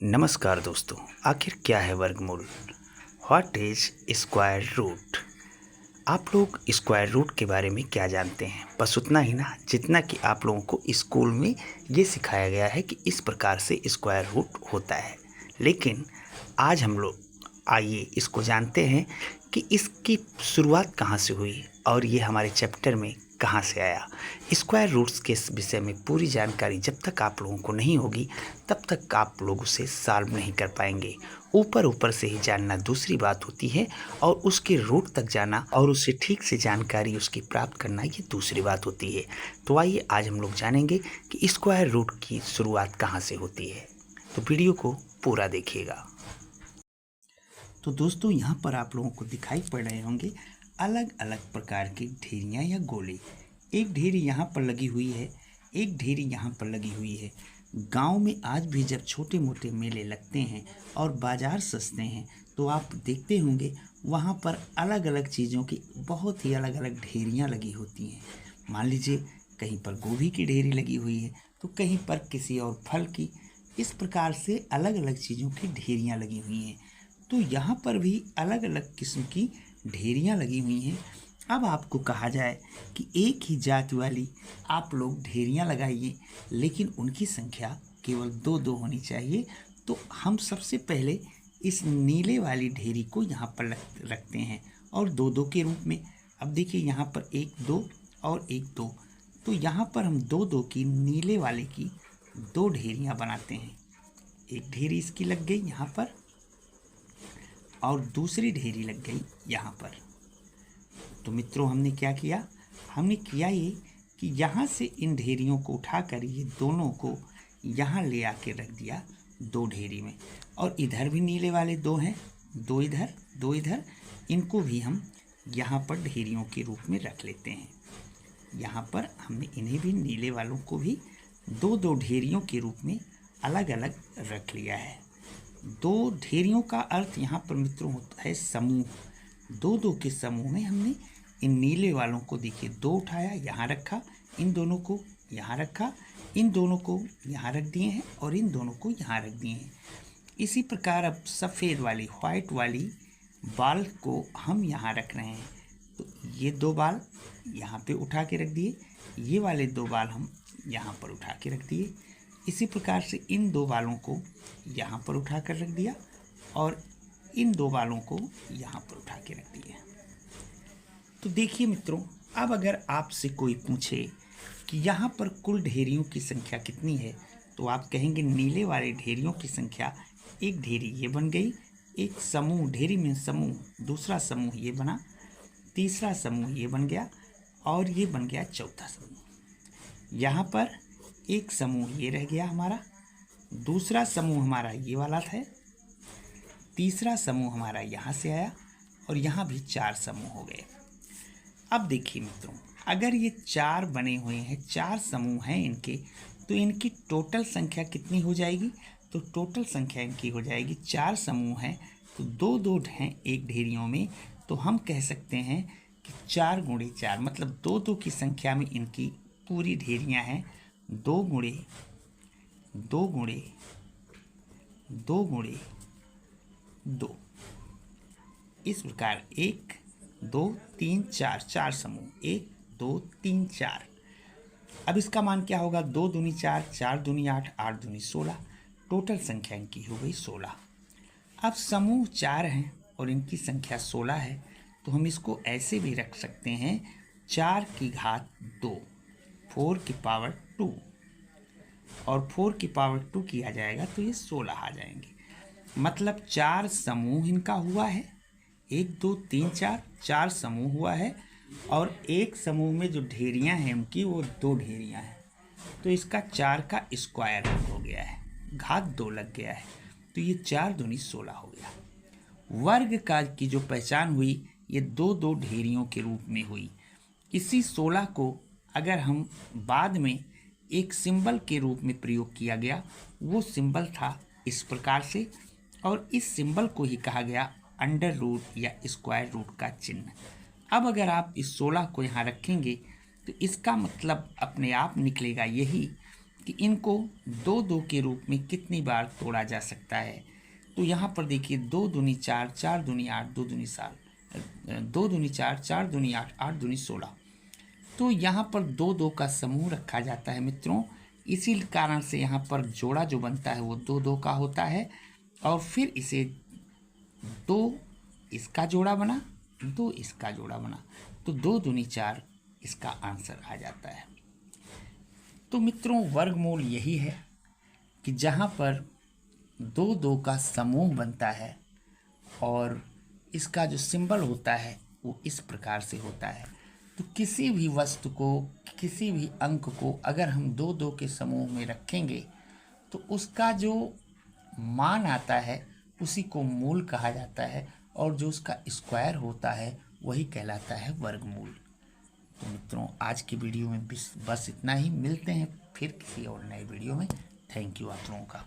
नमस्कार दोस्तों। आखिर क्या है वर्गमूल? What is square root? आप लोग स्क्वायर रूट के बारे में क्या जानते हैं? बस उतना ही ना, जितना कि आप लोगों को स्कूल में ये सिखाया गया है कि इस प्रकार से स्क्वायर रूट होता है। लेकिन आज हम लोग आइए इसको जानते हैं कि इसकी शुरुआत कहाँ से हुई और ये हमारे चैप्टर में कहाँ से आया। स्क्वायर रूट्स के विषय में पूरी जानकारी जब तक आप लोगों को नहीं होगी तब तक आप लोग उसे सॉल्व नहीं कर पाएंगे। ऊपर ऊपर से ही जानना दूसरी बात होती है और उसके रूट तक जाना और उससे ठीक से जानकारी उसकी प्राप्त करना ये दूसरी बात होती है। तो आइए आज हम लोग जानेंगे कि स्क्वायर रूट की शुरुआत कहाँ से होती है। तो वीडियो को पूरा देखिएगा। तो दोस्तों, यहाँ पर आप लोगों को दिखाई पड़ रहे होंगे अलग अलग प्रकार की ढेरियाँ या गोले। एक ढेरी यहाँ पर लगी हुई है, एक ढेरी यहाँ पर लगी हुई है। गांव में आज भी जब छोटे मोटे मेले लगते हैं और बाजार सजते हैं तो आप देखते होंगे वहाँ पर अलग अलग चीज़ों की बहुत ही अलग अलग ढेरियाँ लगी होती हैं। मान लीजिए कहीं पर गोभी की ढेरी लगी हुई है तो कहीं पर किसी और फल की। इस प्रकार से अलग अलग चीज़ों की ढेरियाँ लगी हुई हैं। तो यहाँ पर भी अलग अलग किस्म की ढेरियाँ लगी हुई हैं। अब आपको कहा जाए कि एक ही जाति वाली आप लोग ढेरियाँ लगाइए, लेकिन उनकी संख्या केवल दो दो होनी चाहिए। तो हम सबसे पहले इस नीले वाली ढेरी को यहाँ पर रखते हैं और दो दो के रूप में। अब देखिए यहाँ पर एक दो और एक दो, तो यहाँ पर हम दो दो की नीले वाले की दो ढेरियाँ बनाते हैं। एक ढेरी इसकी लग गई यहाँ पर और दूसरी ढेरी लग गई यहाँ पर। तो मित्रों, हमने क्या किया? हमने किया ये कि यहाँ से इन ढेरियों को उठाकर ये दोनों को यहाँ ले आके रख दिया दो ढेरी में। और इधर भी नीले वाले दो हैं, दो इधर दो इधर, इनको भी हम यहाँ पर ढेरियों के रूप में रख लेते हैं। यहाँ पर हमने इन्हें भी, नीले वालों को भी दो दो ढेरियों के रूप में अलग अलग रख लिया है। दो ढेरियों का अर्थ यहाँ पर मित्रों होता है समूह। दो दो के समूह में हमने इन नीले वालों को देखिए दो उठाया, यहाँ रखा, इन दोनों को यहाँ रखा, इन दोनों को यहाँ रख दिए हैं और इन दोनों को यहाँ रख दिए हैं। इसी प्रकार अब सफ़ेद वाली, व्हाइट वाली बाल को हम यहाँ रख रहे हैं। तो ये दो बाल यहाँ पे उठा के रख दिए, ये वाले दो बाल हम यहाँ पर उठा के रख दिए। इसी प्रकार से इन दो बालों को यहाँ पर उठा कर रख दिया और इन दो बालों को यहाँ पर उठा के रख दिया। तो देखिए मित्रों, अब अगर आपसे कोई पूछे कि यहाँ पर कुल ढेरियों की संख्या कितनी है, तो आप कहेंगे नीले वाले ढेरियों की संख्या, एक ढेरी ये बन गई, एक समूह, ढेरी में समूह, दूसरा समूह ये बना, तीसरा समूह ये बन गया और ये बन गया चौथा समूह। यहाँ पर एक समूह ये रह गया हमारा, दूसरा समूह हमारा ये वाला था, तीसरा समूह हमारा यहाँ से आया और यहाँ भी चार समूह हो गए। अब देखिए मित्रों, अगर ये चार बने हुए हैं, चार समूह हैं इनके, तो इनकी टोटल संख्या कितनी हो जाएगी? तो टोटल संख्या इनकी हो जाएगी, चार समूह हैं तो दो दो हैं एक ढेरियों में, तो हम कह सकते हैं कि चार गुणे चार, मतलब दो दो की संख्या में इनकी पूरी ढेरियाँ हैं। दो गुणे दो गुणे दो गुणे दो, इस प्रकार एक दो तीन चार, चार समूह, एक दो तीन चार। अब इसका मान क्या होगा? दो दूनी चार, चार दूनी आठ, आठ दूनी 16, टोटल संख्या इनकी हो गई 16। अब समूह चार हैं और इनकी संख्या 16 है, तो हम इसको ऐसे भी रख सकते हैं, 4 की घात 2, 4 की पावर 2, और 4 की पावर 2 किया जाएगा तो ये 16 आ जाएंगे। मतलब चार समूह इनका हुआ है, एक दो तीन चार, चार समूह हुआ है और एक समूह में जो ढेरियां हैं उनकी वो दो ढेरियां हैं। तो इसका चार का स्क्वायर हो गया है, घात 2 लग गया है, तो ये 4 दूनी 16 हो गया। वर्ग का की जो पहचान हुई ये दो दो ढेरियों के रूप में हुई। इसी 16 को अगर हम बाद में एक सिंबल के रूप में प्रयोग किया गया, वो सिंबल था इस प्रकार से, और इस सिंबल को ही कहा गया अंडर रूट या स्क्वायर रूट का चिन्ह। अब अगर आप इस 16 को यहाँ रखेंगे तो इसका मतलब अपने आप निकलेगा यही कि इनको 2 के रूप में कितनी बार तोड़ा जा सकता है। तो यहाँ पर देखिए 2 दूनी 4, 4 दूनी 8, 2 दूनी 7, 2 दूनी 4, 4 दूनी 8, 8 दूनी 16। तो यहाँ पर 2 का समूह रखा जाता है मित्रों। इसी कारण से यहाँ पर जोड़ा जो बनता है वो 2 का होता है। और फिर इसे 2 इसका जोड़ा बना, 2 इसका जोड़ा बना, तो 2 दूनी 4 इसका आंसर आ जाता है। तो मित्रों वर्गमूल यही है कि जहाँ पर 2 का समूह बनता है और इसका जो सिंबल होता है वो इस प्रकार से होता है। तो किसी भी वस्तु को, किसी भी अंक को अगर हम 2 के समूह में रखेंगे तो उसका जो मान आता है उसी को मूल कहा जाता है, और जो उसका स्क्वायर होता है वही कहलाता है वर्गमूल। तो मित्रों आज की वीडियो में बस इतना ही। मिलते हैं फिर किसी और नए वीडियो में। थैंक यू आप लोगों का।